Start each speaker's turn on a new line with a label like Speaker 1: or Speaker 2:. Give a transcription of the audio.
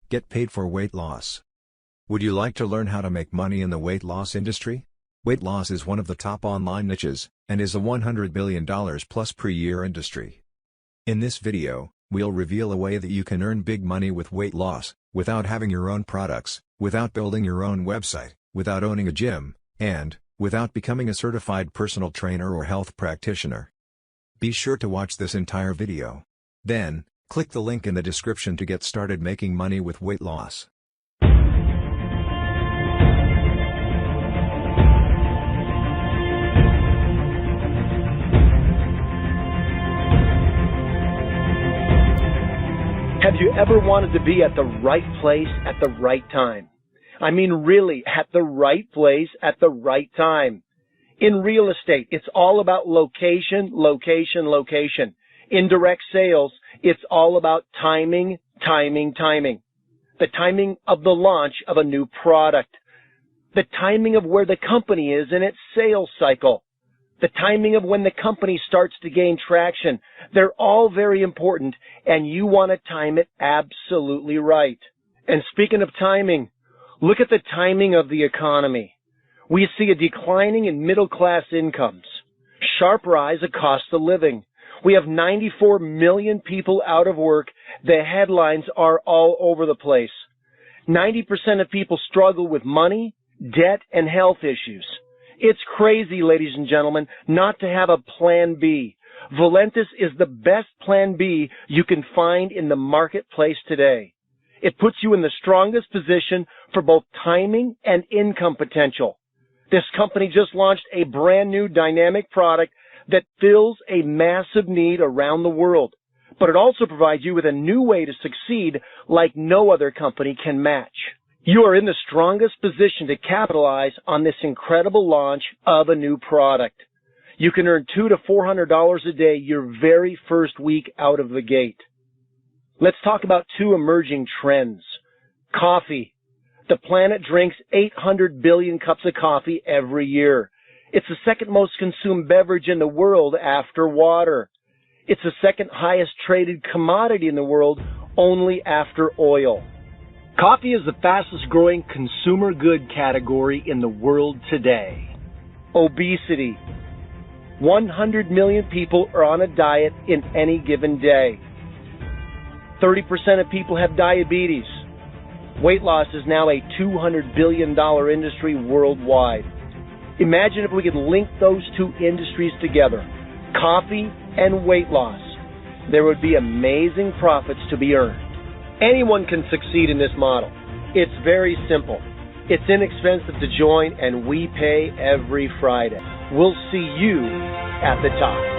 Speaker 1: Get paid for weight loss. Would you like to learn how to make money in the weight loss industry? Weight loss is one of the top online niches, and is a $100 billion plus per year industry. In this video, we'll reveal a way that you can earn big money with weight loss, without having your own products, without building your own website, without owning a gym, and without becoming a certified personal trainer or health practitioner. Be sure to watch this entire video. Then, click the link in the description to get started making money with weight loss.
Speaker 2: Have you ever wanted to be at the right place at the right time? I mean, really, at the right place at the right time. In real estate, it's all about location, location, location. In direct sales, it's all about timing, timing, timing. The timing of the launch of a new product. The timing of where the company is in its sales cycle. The timing of when the company starts to gain traction. They're all very important, and you want to time it absolutely right. And speaking of timing, look at the timing of the economy. We see a declining in middle-class incomes, sharp rise of cost of living. We have 94 million people out of work. The headlines are all over the place. 90% of people struggle with money, debt, and health issues. It's crazy, ladies and gentlemen, not to have a plan B. Valentis is the best plan B you can find in the marketplace today. It puts you in the strongest position for both timing and income potential. This company just launched a brand new dynamic product that fills a massive need around the world. But it also provides you with a new way to succeed like no other company can match. You are in the strongest position to capitalize on this incredible launch of a new product. You can earn $200 to $400 a day your very first week out of the gate. Let's talk about two emerging trends. Coffee. The planet drinks 800 billion cups of coffee every year. It's the second most consumed beverage in the world after water. It's the second highest traded commodity in the world, only after oil. Coffee is the fastest growing consumer good category in the world today. Obesity. 100 million people are on a diet in any given day. 30% of people have diabetes. Weight loss is now a $200 billion industry worldwide. Imagine if we could link those two industries together, coffee and weight loss. There would be amazing profits to be earned. Anyone can succeed in this model. It's very simple. It's inexpensive to join, and we pay every Friday. We'll see you at the top.